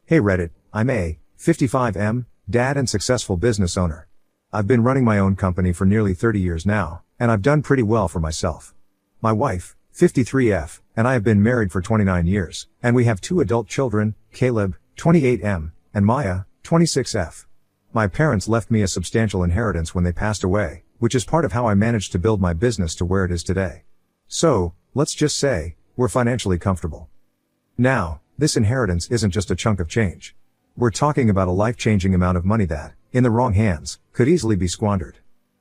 Hey Reddit, I'm a 55M, dad and successful business owner. I've been running my own company for nearly 30 years now, and I've done pretty well for myself. My wife, 53F, and I have been married for 29 years, and we have two adult children, Caleb, 28M, and Maya, 26F. My parents left me a substantial inheritance when they passed away, which is part of how I managed to build my business to where it is today. So, let's just say, we're financially comfortable. Now, this inheritance isn't just a chunk of change. We're talking about a life-changing amount of money that, in the wrong hands, could easily be squandered.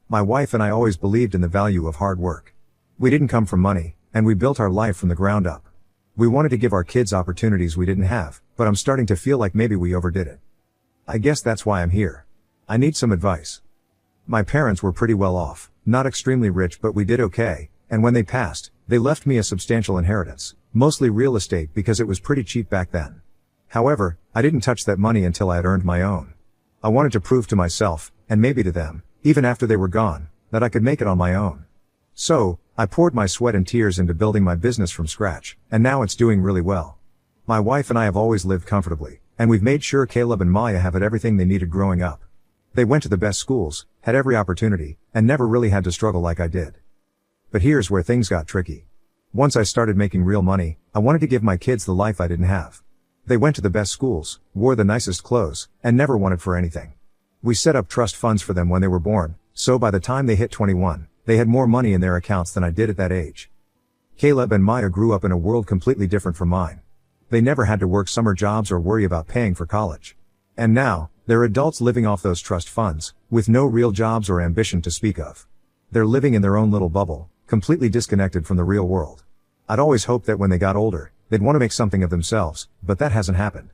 My wife and I always believed in the value of hard work. We didn't come from money, and we built our life from the ground up. We wanted to give our kids opportunities we didn't have, but I'm starting to feel like maybe we overdid it. I guess that's why I'm here. I need some advice. My parents were pretty well off, not extremely rich, but we did okay, and when they passed, they left me a substantial inheritance, mostly real estate because it was pretty cheap back then. However, I didn't touch that money until I had earned my own. I wanted to prove to myself, and maybe to them, even after they were gone, that I could make it on my own. So, I poured my sweat and tears into building my business from scratch, and now it's doing really well. My wife and I have always lived comfortably, and we've made sure Caleb and Maya have had everything they needed growing up. They went to the best schools, had every opportunity, and never really had to struggle like I did. But here's where things got tricky. Once I started making real money, I wanted to give my kids the life I didn't have. They went to the best schools, wore the nicest clothes, and never wanted for anything. We set up trust funds for them when they were born, so by the time they hit 21, they had more money in their accounts than I did at that age. Caleb and Maya grew up in a world completely different from mine. They never had to work summer jobs or worry about paying for college. And now, they're adults living off those trust funds, with no real jobs or ambition to speak of. They're living in their own little bubble, completely disconnected from the real world. I'd always hoped that when they got older, they'd want to make something of themselves, but that hasn't happened.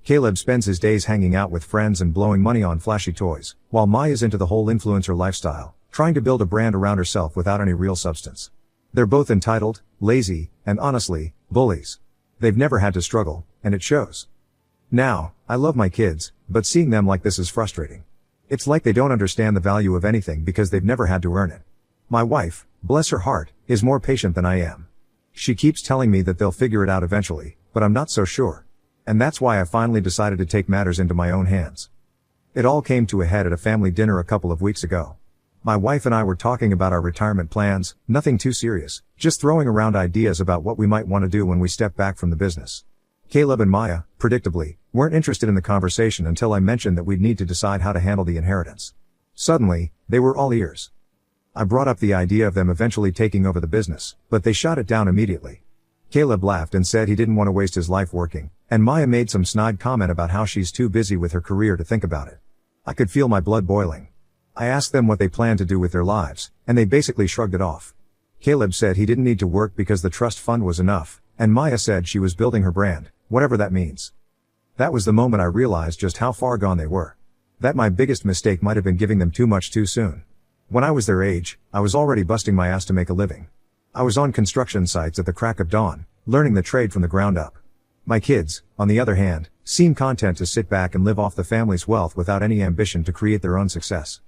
Caleb spends his days hanging out with friends and blowing money on flashy toys, while Maya's into the whole influencer lifestyle, trying to build a brand around herself without any real substance. They're both entitled, lazy, and honestly, bullies. They've never had to struggle, and it shows. Now, I love my kids, but seeing them like this is frustrating. It's like they don't understand the value of anything because they've never had to earn it. My wife, bless her heart, is more patient than I am. She keeps telling me that they'll figure it out eventually, but I'm not so sure. And that's why I finally decided to take matters into my own hands. It all came to a head at a family dinner a couple of weeks ago. My wife and I were talking about our retirement plans, nothing too serious, just throwing around ideas about what we might want to do when we step back from the business. Caleb and Maya, predictably, weren't interested in the conversation until I mentioned that we'd need to decide how to handle the inheritance. Suddenly, they were all ears. I brought up the idea of them eventually taking over the business, but they shot it down immediately. Caleb laughed and said he didn't want to waste his life working, and Maya made some snide comment about how she's too busy with her career to think about it. I could feel my blood boiling. I asked them what they planned to do with their lives, and they basically shrugged it off. Caleb said he didn't need to work because the trust fund was enough, and Maya said she was building her brand, whatever that means. That was the moment I realized just how far gone they were. That my biggest mistake might have been giving them too much too soon. When I was their age, I was already busting my ass to make a living. I was on construction sites at the crack of dawn, learning the trade from the ground up. My kids, on the other hand, seem content to sit back and live off the family's wealth without any ambition to create their own success.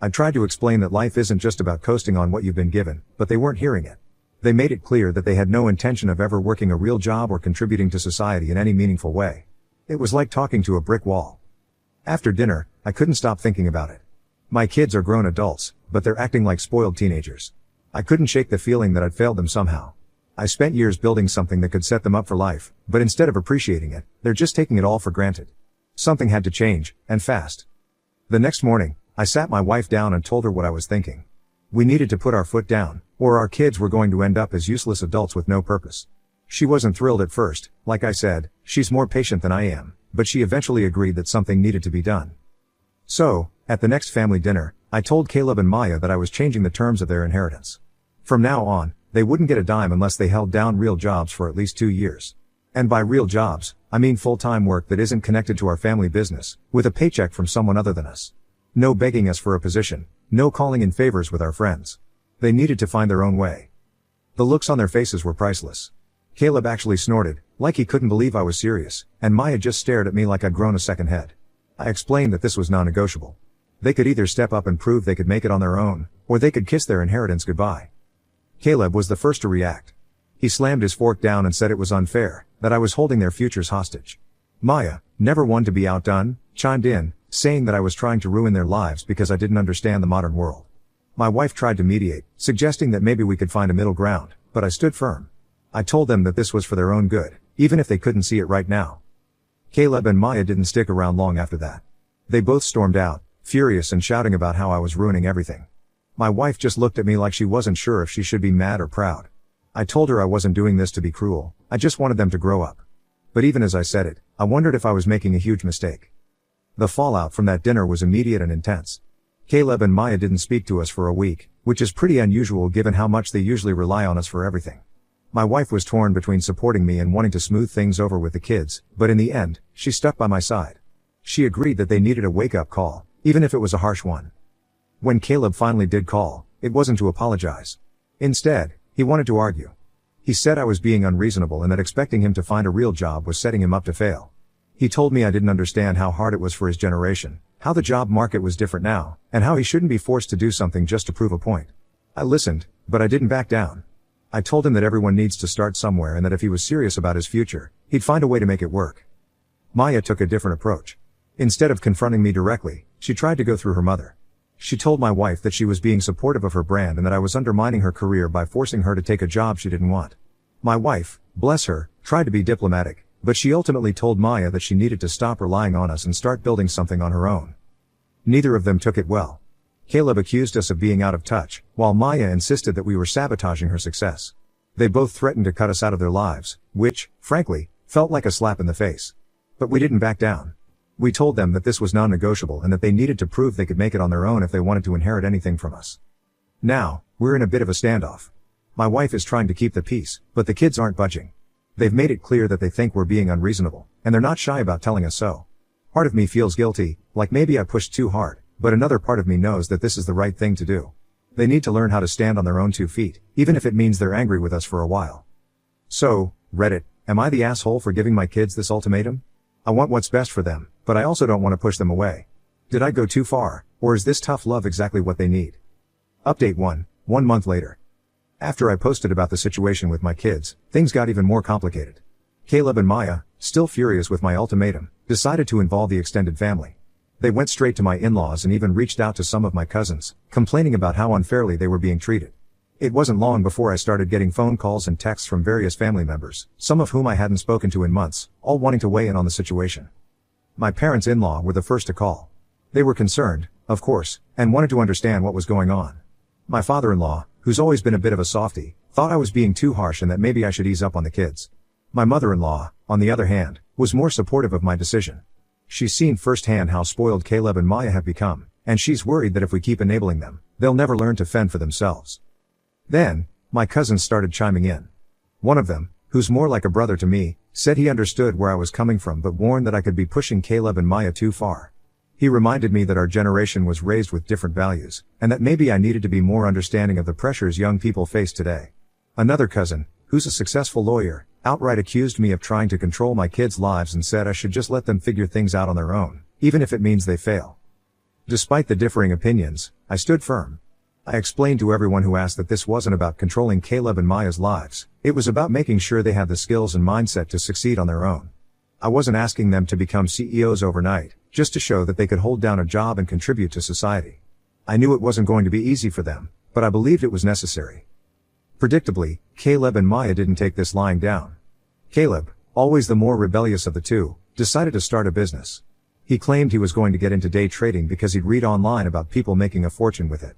I tried to explain that life isn't just about coasting on what you've been given, but they weren't hearing it. They made it clear that they had no intention of ever working a real job or contributing to society in any meaningful way. It was like talking to a brick wall. After dinner, I couldn't stop thinking about it. My kids are grown adults, but they're acting like spoiled teenagers. I couldn't shake the feeling that I'd failed them somehow. I spent years building something that could set them up for life, but instead of appreciating it, they're just taking it all for granted. Something had to change, and fast. The next morning, I sat my wife down and told her what I was thinking. We needed to put our foot down, or our kids were going to end up as useless adults with no purpose. She wasn't thrilled at first. Like I said, she's more patient than I am, but she eventually agreed that something needed to be done. So, at the next family dinner, I told Caleb and Maya that I was changing the terms of their inheritance. From now on, they wouldn't get a dime unless they held down real jobs for at least 2 years. And by real jobs, I mean full-time work that isn't connected to our family business, with a paycheck from someone other than us. No begging us for a position, no calling in favors with our friends. They needed to find their own way. The looks on their faces were priceless. Caleb actually snorted, like he couldn't believe I was serious, and Maya just stared at me like I'd grown a second head. I explained that this was non-negotiable. They could either step up and prove they could make it on their own, or they could kiss their inheritance goodbye. Caleb was the first to react. He slammed his fork down and said it was unfair, that I was holding their futures hostage. Maya, never one to be outdone, chimed in, saying that I was trying to ruin their lives because I didn't understand the modern world. My wife tried to mediate, suggesting that maybe we could find a middle ground, but I stood firm. I told them that this was for their own good, even if they couldn't see it right now. Caleb and Maya didn't stick around long after that. They both stormed out, furious and shouting about how I was ruining everything. My wife just looked at me like she wasn't sure if she should be mad or proud. I told her I wasn't doing this to be cruel, I just wanted them to grow up. But even as I said it, I wondered if I was making a huge mistake. The fallout from that dinner was immediate and intense. Caleb and Maya didn't speak to us for a week, which is pretty unusual given how much they usually rely on us for everything. My wife was torn between supporting me and wanting to smooth things over with the kids, but in the end, she stuck by my side. She agreed that they needed a wake-up call, even if it was a harsh one. When Caleb finally did call, it wasn't to apologize. Instead, he wanted to argue. He said I was being unreasonable and that expecting him to find a real job was setting him up to fail. He told me I didn't understand how hard it was for his generation, how the job market was different now, and how he shouldn't be forced to do something just to prove a point. I listened, but I didn't back down. I told him that everyone needs to start somewhere and that if he was serious about his future, he'd find a way to make it work. Maya took a different approach. Instead of confronting me directly, she tried to go through her mother. She told my wife that she was being supportive of her brand and that I was undermining her career by forcing her to take a job she didn't want. My wife, bless her, tried to be diplomatic, but she ultimately told Maya that she needed to stop relying on us and start building something on her own. Neither of them took it well. Caleb accused us of being out of touch, while Maya insisted that we were sabotaging her success. They both threatened to cut us out of their lives, which, frankly, felt like a slap in the face. But we didn't back down. We told them that this was non-negotiable and that they needed to prove they could make it on their own if they wanted to inherit anything from us. Now, we're in a bit of a standoff. My wife is trying to keep the peace, but the kids aren't budging. They've made it clear that they think we're being unreasonable, and they're not shy about telling us so. Part of me feels guilty, like maybe I pushed too hard, but another part of me knows that this is the right thing to do. They need to learn how to stand on their own 2 feet, even if it means they're angry with us for a while. So, Reddit, am I the asshole for giving my kids this ultimatum? I want what's best for them, but I also don't want to push them away. Did I go too far, or is this tough love exactly what they need? Update 1 month later. After I posted about the situation with my kids, things got even more complicated. Caleb and Maya, still furious with my ultimatum, decided to involve the extended family. They went straight to my in-laws and even reached out to some of my cousins, complaining about how unfairly they were being treated. It wasn't long before I started getting phone calls and texts from various family members, some of whom I hadn't spoken to in months, all wanting to weigh in on the situation. My parents-in-law were the first to call. They were concerned, of course, and wanted to understand what was going on. My father-in-law, who's always been a bit of a softie, thought I was being too harsh and that maybe I should ease up on the kids. My mother-in-law, on the other hand, was more supportive of my decision. She's seen firsthand how spoiled Caleb and Maya have become, and she's worried that if we keep enabling them, they'll never learn to fend for themselves. Then, my cousins started chiming in. One of them, who's more like a brother to me, said he understood where I was coming from but warned that I could be pushing Caleb and Maya too far. He reminded me that our generation was raised with different values, and that maybe I needed to be more understanding of the pressures young people face today. Another cousin, who's a successful lawyer, outright accused me of trying to control my kids' lives and said I should just let them figure things out on their own, even if it means they fail. Despite the differing opinions, I stood firm. I explained to everyone who asked that this wasn't about controlling Caleb and Maya's lives, it was about making sure they had the skills and mindset to succeed on their own. I wasn't asking them to become CEOs overnight, just to show that they could hold down a job and contribute to society. I knew it wasn't going to be easy for them, but I believed it was necessary. Predictably, Caleb and Maya didn't take this lying down. Caleb, always the more rebellious of the two, decided to start a business. He claimed he was going to get into day trading because he'd read online about people making a fortune with it.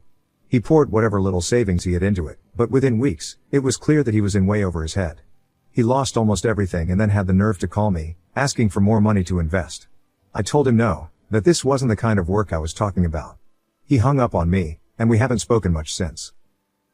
He poured whatever little savings he had into it, but within weeks, it was clear that he was in way over his head. He lost almost everything and then had the nerve to call me, asking for more money to invest. I told him no, that this wasn't the kind of work I was talking about. He hung up on me, and we haven't spoken much since.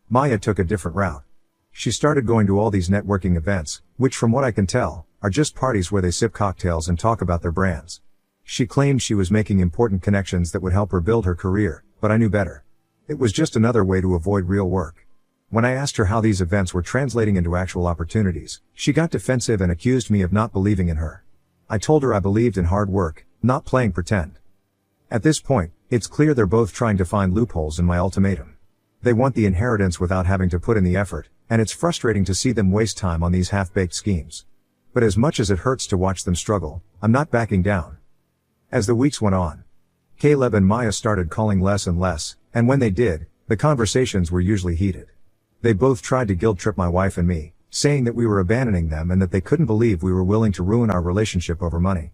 Maya took a different route. She started going to all these networking events, which from what I can tell, are just parties where they sip cocktails and talk about their brands. She claimed she was making important connections that would help her build her career, but I knew better. It was just another way to avoid real work. When I asked her how these events were translating into actual opportunities, she got defensive and accused me of not believing in her. I told her I believed in hard work, not playing pretend. At this point, it's clear they're both trying to find loopholes in my ultimatum. They want the inheritance without having to put in the effort, and it's frustrating to see them waste time on these half-baked schemes. But as much as it hurts to watch them struggle, I'm not backing down. As the weeks went on, Caleb and Maya started calling less and less, and when they did, the conversations were usually heated. They both tried to guilt trip my wife and me, saying that we were abandoning them and that they couldn't believe we were willing to ruin our relationship over money.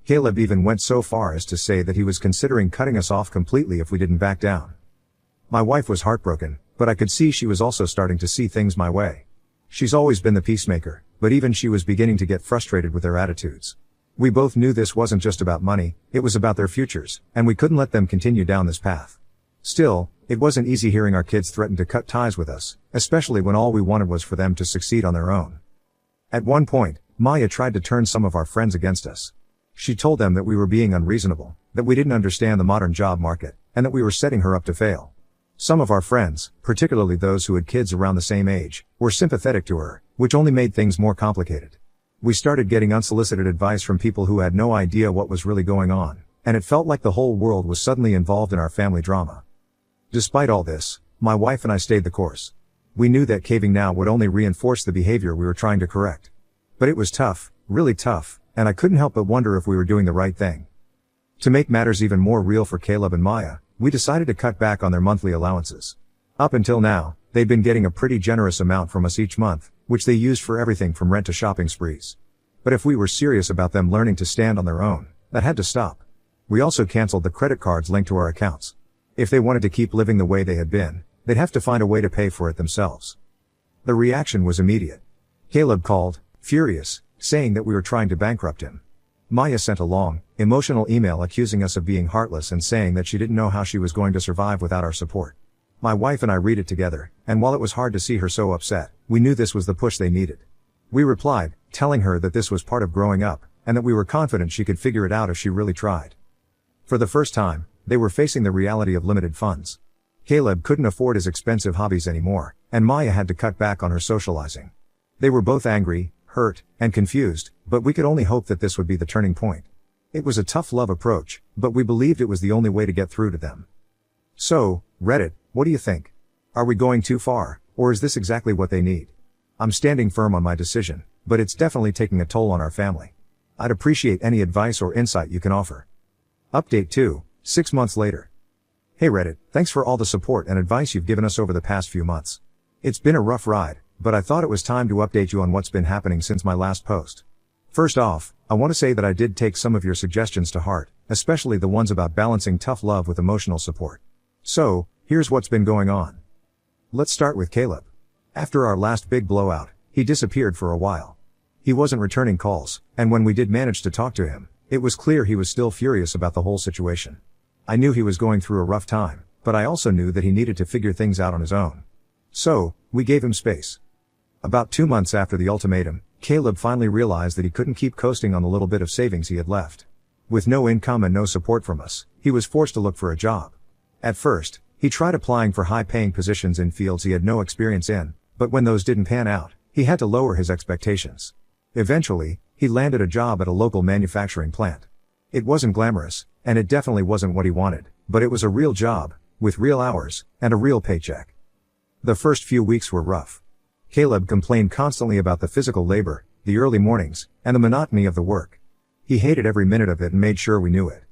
Caleb even went so far as to say that he was considering cutting us off completely if we didn't back down. My wife was heartbroken, but I could see she was also starting to see things my way. She's always been the peacemaker, but even she was beginning to get frustrated with their attitudes. We both knew this wasn't just about money, it was about their futures, and we couldn't let them continue down this path. Still, it wasn't easy hearing our kids threaten to cut ties with us, especially when all we wanted was for them to succeed on their own. At one point, Maya tried to turn some of our friends against us. She told them that we were being unreasonable, that we didn't understand the modern job market, and that we were setting her up to fail. Some of our friends, particularly those who had kids around the same age, were sympathetic to her, which only made things more complicated. We started getting unsolicited advice from people who had no idea what was really going on, and it felt like the whole world was suddenly involved in our family drama. Despite all this, my wife and I stayed the course. We knew that caving now would only reinforce the behavior we were trying to correct. But it was tough, really tough, and I couldn't help but wonder if we were doing the right thing. To make matters even more real for Caleb and Maya, we decided to cut back on their monthly allowances. Up until now, they'd been getting a pretty generous amount from us each month, which they used for everything from rent to shopping sprees. But if we were serious about them learning to stand on their own, that had to stop. We also canceled the credit cards linked to our accounts. If they wanted to keep living the way they had been, they'd have to find a way to pay for it themselves. The reaction was immediate. Caleb called, furious, saying that we were trying to bankrupt him. Maya sent a long, emotional email accusing us of being heartless and saying that she didn't know how she was going to survive without our support. My wife and I read it together, and while it was hard to see her so upset, we knew this was the push they needed. We replied, telling her that this was part of growing up, and that we were confident she could figure it out if she really tried. For the first time, they were facing the reality of limited funds. Caleb couldn't afford his expensive hobbies anymore, and Maya had to cut back on her socializing. They were both angry, hurt, and confused, but we could only hope that this would be the turning point. It was a tough love approach, but we believed it was the only way to get through to them. So, Reddit, what do you think? Are we going too far, or is this exactly what they need? I'm standing firm on my decision, but it's definitely taking a toll on our family. I'd appreciate any advice or insight you can offer. Update 2, 6 months later. Hey Reddit, thanks for all the support and advice you've given us over the past few months. It's been a rough ride, but I thought it was time to update you on what's been happening since my last post. First off, I want to say that I did take some of your suggestions to heart, especially the ones about balancing tough love with emotional support. So, here's what's been going on. Let's start with Caleb. After our last big blowout, he disappeared for a while. He wasn't returning calls, and when we did manage to talk to him, it was clear he was still furious about the whole situation. I knew he was going through a rough time, but I also knew that he needed to figure things out on his own. So, we gave him space. About 2 months after the ultimatum, Caleb finally realized that he couldn't keep coasting on the little bit of savings he had left. With no income and no support from us, he was forced to look for a job. At first, he tried applying for high-paying positions in fields he had no experience in, but when those didn't pan out, he had to lower his expectations. Eventually, he landed a job at a local manufacturing plant. It wasn't glamorous, and it definitely wasn't what he wanted, but it was a real job, with real hours, and a real paycheck. The first few weeks were rough. Caleb complained constantly about the physical labor, the early mornings, and the monotony of the work. He hated every minute of it and made sure we knew it.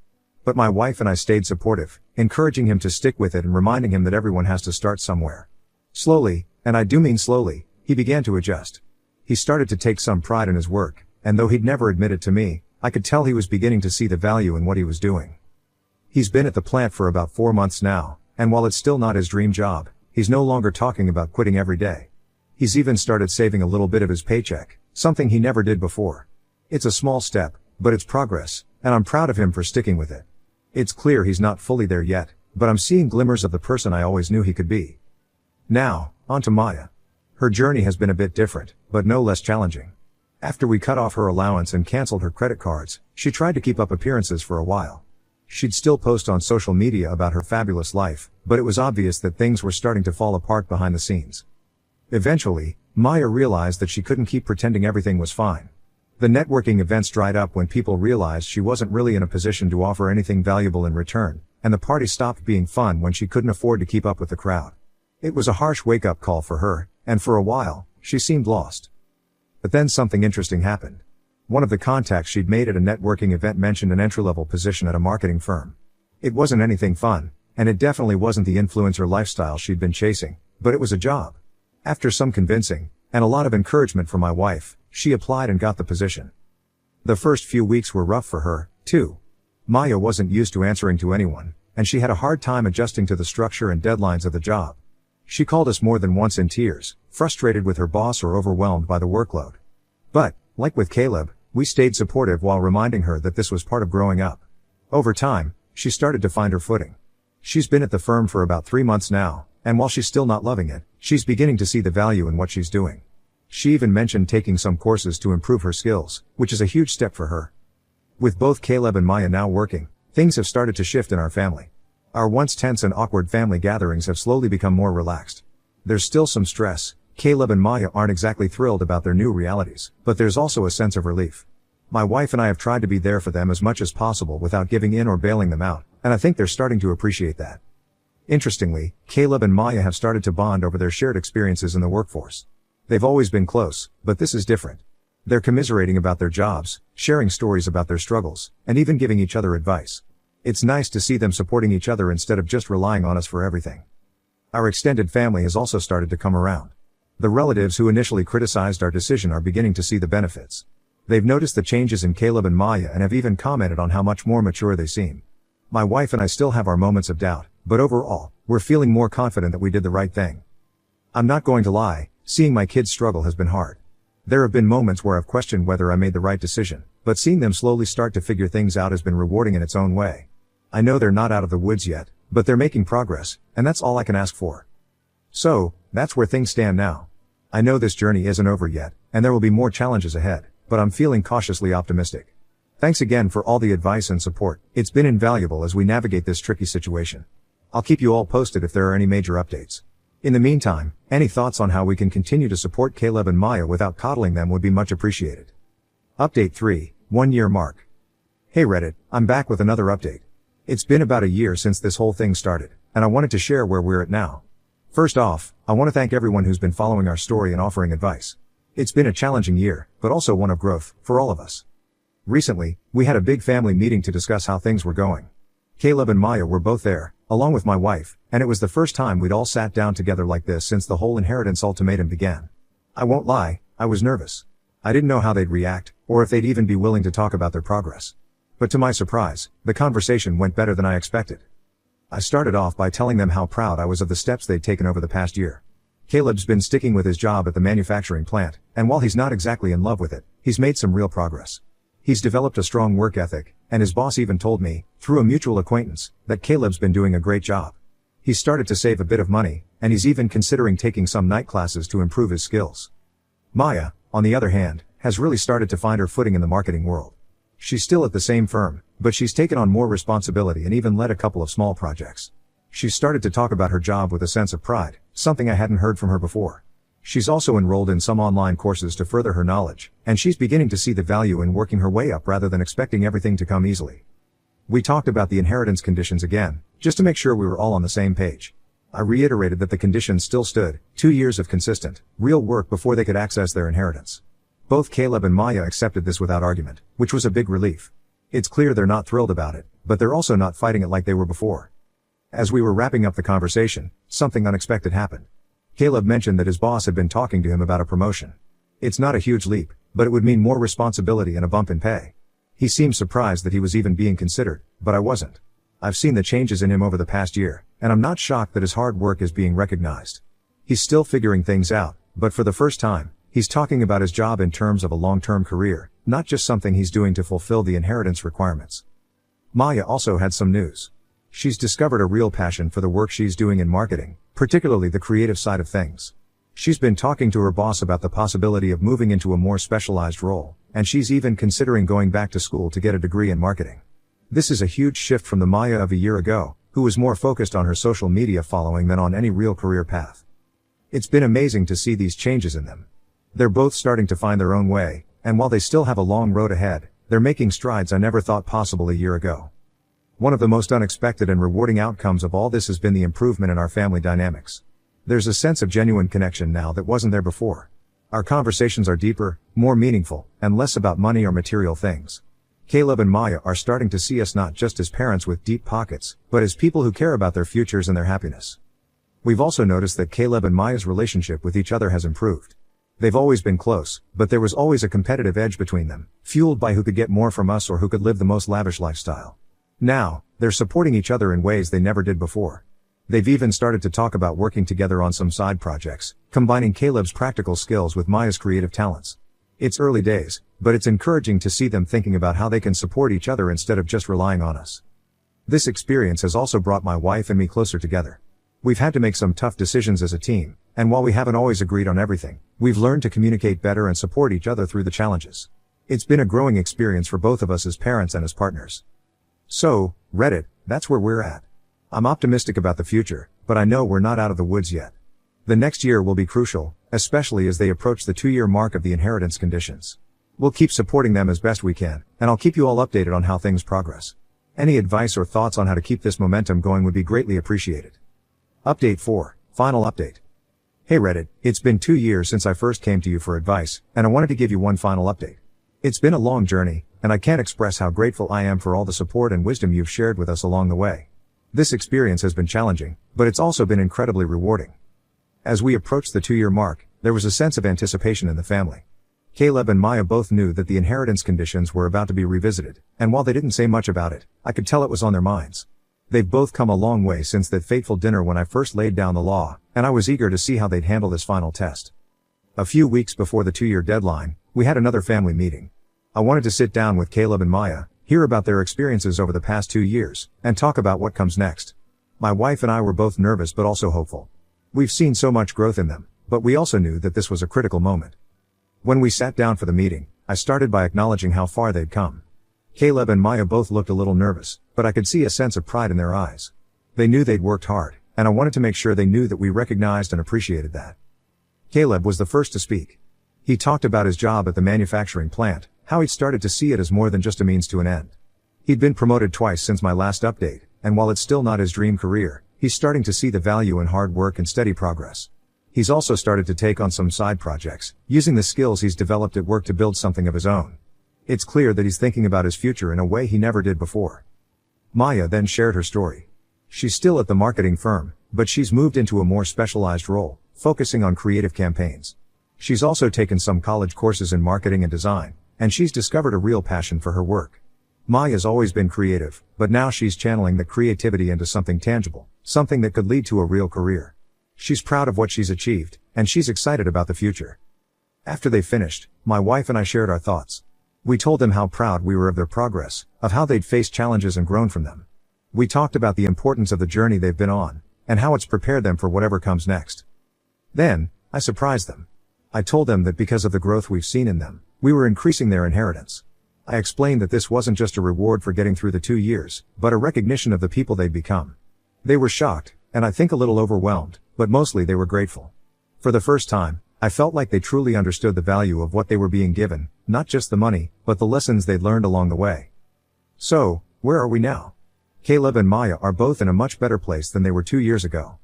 But my wife and I stayed supportive, encouraging him to stick with it and reminding him that everyone has to start somewhere. Slowly, and I do mean slowly, he began to adjust. He started to take some pride in his work, and though he'd never admit it to me, I could tell he was beginning to see the value in what he was doing. He's been at the plant for about 4 months now, and while it's still not his dream job, he's no longer talking about quitting every day. He's even started saving a little bit of his paycheck, something he never did before. It's a small step, but it's progress, and I'm proud of him for sticking with it. It's clear he's not fully there yet, but I'm seeing glimmers of the person I always knew he could be. Now, on to Maya. Her journey has been a bit different, but no less challenging. After we cut off her allowance and canceled her credit cards, she tried to keep up appearances for a while. She'd still post on social media about her fabulous life, but it was obvious that things were starting to fall apart behind the scenes. Eventually, Maya realized that she couldn't keep pretending everything was fine. The networking events dried up when people realized she wasn't really in a position to offer anything valuable in return, and the party stopped being fun when she couldn't afford to keep up with the crowd. It was a harsh wake-up call for her, and for a while, she seemed lost. But then something interesting happened. One of the contacts she'd made at a networking event mentioned an entry-level position at a marketing firm. It wasn't anything fun, and it definitely wasn't the influencer lifestyle she'd been chasing, but it was a job. After some convincing, and a lot of encouragement from my wife, she applied and got the position. The first few weeks were rough for her, too. Maya wasn't used to answering to anyone, and she had a hard time adjusting to the structure and deadlines of the job. She called us more than once in tears, frustrated with her boss or overwhelmed by the workload. But, like with Caleb, we stayed supportive while reminding her that this was part of growing up. Over time, she started to find her footing. She's been at the firm for about 3 months now, and while she's still not loving it, she's beginning to see the value in what she's doing. She even mentioned taking some courses to improve her skills, which is a huge step for her. With both Caleb and Maya now working, things have started to shift in our family. Our once tense and awkward family gatherings have slowly become more relaxed. There's still some stress. Caleb and Maya aren't exactly thrilled about their new realities, but there's also a sense of relief. My wife and I have tried to be there for them as much as possible without giving in or bailing them out, and I think they're starting to appreciate that. Interestingly, Caleb and Maya have started to bond over their shared experiences in the workforce. They've always been close, but this is different. They're commiserating about their jobs, sharing stories about their struggles, and even giving each other advice. It's nice to see them supporting each other instead of just relying on us for everything. Our extended family has also started to come around. The relatives who initially criticized our decision are beginning to see the benefits. They've noticed the changes in Caleb and Maya and have even commented on how much more mature they seem. My wife and I still have our moments of doubt, but overall, we're feeling more confident that we did the right thing. I'm not going to lie, seeing my kids struggle has been hard. There have been moments where I've questioned whether I made the right decision, but seeing them slowly start to figure things out has been rewarding in its own way. I know they're not out of the woods yet, but they're making progress, and that's all I can ask for. So, that's where things stand now. I know this journey isn't over yet, and there will be more challenges ahead, but I'm feeling cautiously optimistic. Thanks again for all the advice and support. It's been invaluable as we navigate this tricky situation. I'll keep you all posted if there are any major updates. In the meantime, any thoughts on how we can continue to support Caleb and Maya without coddling them would be much appreciated. Update 3, 1 year mark. Hey Reddit, I'm back with another update. It's been about a year since this whole thing started, and I wanted to share where we're at now. First off, I want to thank everyone who's been following our story and offering advice. It's been a challenging year, but also one of growth, for all of us. Recently, we had a big family meeting to discuss how things were going. Caleb and Maya were both there, along with my wife, and it was the first time we'd all sat down together like this since the whole inheritance ultimatum began. I won't lie, I was nervous. I didn't know how they'd react, or if they'd even be willing to talk about their progress. But to my surprise, the conversation went better than I expected. I started off by telling them how proud I was of the steps they'd taken over the past year. Caleb's been sticking with his job at the manufacturing plant, and while he's not exactly in love with it, he's made some real progress. He's developed a strong work ethic, and his boss even told me, through a mutual acquaintance, that Caleb's been doing a great job. He's started to save a bit of money, and he's even considering taking some night classes to improve his skills. Maya, on the other hand, has really started to find her footing in the marketing world. She's still at the same firm, but she's taken on more responsibility and even led a couple of small projects. She's started to talk about her job with a sense of pride, something I hadn't heard from her before. She's also enrolled in some online courses to further her knowledge, and she's beginning to see the value in working her way up rather than expecting everything to come easily. We talked about the inheritance conditions again, just to make sure we were all on the same page. I reiterated that the conditions still stood, 2 years of consistent, real work before they could access their inheritance. Both Caleb and Maya accepted this without argument, which was a big relief. It's clear they're not thrilled about it, but they're also not fighting it like they were before. As we were wrapping up the conversation, something unexpected happened. Caleb mentioned that his boss had been talking to him about a promotion. It's not a huge leap, but it would mean more responsibility and a bump in pay. He seemed surprised that he was even being considered, but I wasn't. I've seen the changes in him over the past year, and I'm not shocked that his hard work is being recognized. He's still figuring things out, but for the first time, he's talking about his job in terms of a long-term career, not just something he's doing to fulfill the inheritance requirements. Maya also had some news. She's discovered a real passion for the work she's doing in marketing, particularly the creative side of things. She's been talking to her boss about the possibility of moving into a more specialized role, and she's even considering going back to school to get a degree in marketing. This is a huge shift from the Maya of a year ago, who was more focused on her social media following than on any real career path. It's been amazing to see these changes in them. They're both starting to find their own way, and while they still have a long road ahead, they're making strides I never thought possible a year ago. One of the most unexpected and rewarding outcomes of all this has been the improvement in our family dynamics. There's a sense of genuine connection now that wasn't there before. Our conversations are deeper, more meaningful, and less about money or material things. Caleb and Maya are starting to see us not just as parents with deep pockets, but as people who care about their futures and their happiness. We've also noticed that Caleb and Maya's relationship with each other has improved. They've always been close, but there was always a competitive edge between them, fueled by who could get more from us or who could live the most lavish lifestyle. Now, they're supporting each other in ways they never did before. They've even started to talk about working together on some side projects, combining Caleb's practical skills with Maya's creative talents. It's early days, but it's encouraging to see them thinking about how they can support each other instead of just relying on us. This experience has also brought my wife and me closer together. We've had to make some tough decisions as a team, and while we haven't always agreed on everything, we've learned to communicate better and support each other through the challenges. It's been a growing experience for both of us as parents and as partners. So, Reddit, that's where we're at. I'm optimistic about the future, but I know we're not out of the woods yet. The next year will be crucial, especially as they approach the 2-year mark of the inheritance conditions. We'll keep supporting them as best we can, and I'll keep you all updated on how things progress. Any advice or thoughts on how to keep this momentum going would be greatly appreciated. Update 4, Final Update. Hey Reddit, it's been 2 years since I first came to you for advice, and I wanted to give you one final update. It's been a long journey, and I can't express how grateful I am for all the support and wisdom you've shared with us along the way. This experience has been challenging, but it's also been incredibly rewarding. As we approached the 2-year mark, there was a sense of anticipation in the family. Caleb and Maya both knew that the inheritance conditions were about to be revisited, and while they didn't say much about it, I could tell it was on their minds. They've both come a long way since that fateful dinner when I first laid down the law, and I was eager to see how they'd handle this final test. A few weeks before the 2-year deadline, we had another family meeting. I wanted to sit down with Caleb and Maya, hear about their experiences over the past 2 years, and talk about what comes next. My wife and I were both nervous but also hopeful. We've seen so much growth in them, but we also knew that this was a critical moment. When we sat down for the meeting, I started by acknowledging how far they'd come. Caleb and Maya both looked a little nervous, but I could see a sense of pride in their eyes. They knew they'd worked hard, and I wanted to make sure they knew that we recognized and appreciated that. Caleb was the first to speak. He talked about his job at the manufacturing plant, how he'd started to see it as more than just a means to an end. He'd been promoted twice since my last update, and while it's still not his dream career, he's starting to see the value in hard work and steady progress. He's also started to take on some side projects, using the skills he's developed at work to build something of his own. It's clear that he's thinking about his future in a way he never did before. Maya then shared her story. She's still at the marketing firm, but she's moved into a more specialized role, focusing on creative campaigns. She's also taken some college courses in marketing and design, and she's discovered a real passion for her work. Maya's always been creative, but now she's channeling the creativity into something tangible, something that could lead to a real career. She's proud of what she's achieved, and she's excited about the future. After they finished, my wife and I shared our thoughts. We told them how proud we were of their progress, of how they'd faced challenges and grown from them. We talked about the importance of the journey they've been on, and how it's prepared them for whatever comes next. Then, I surprised them. I told them that because of the growth we've seen in them, we were increasing their inheritance. I explained that this wasn't just a reward for getting through the 2 years, but a recognition of the people they'd become. They were shocked, and I think a little overwhelmed, but mostly they were grateful. For the first time, I felt like they truly understood the value of what they were being given, not just the money, but the lessons they'd learned along the way. So, where are we now? Caleb and Maya are both in a much better place than they were 2 years ago.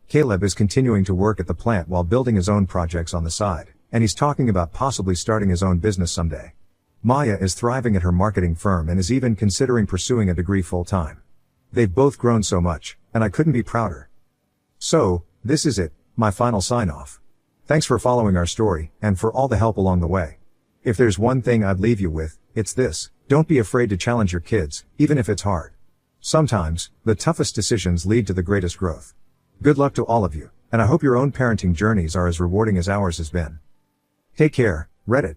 Caleb is continuing to work at the plant while building his own projects on the side, and he's talking about possibly starting his own business someday. Maya is thriving at her marketing firm and is even considering pursuing a degree full-time. They've both grown so much, and I couldn't be prouder. So, this is it, my final sign-off. Thanks for following our story, and for all the help along the way. If there's one thing I'd leave you with, it's this: don't be afraid to challenge your kids, even if it's hard. Sometimes, the toughest decisions lead to the greatest growth. Good luck to all of you, and I hope your own parenting journeys are as rewarding as ours has been. Take care, Reddit.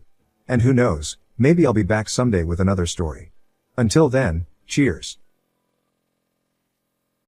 And who knows, maybe I'll be back someday with another story. Until then, cheers.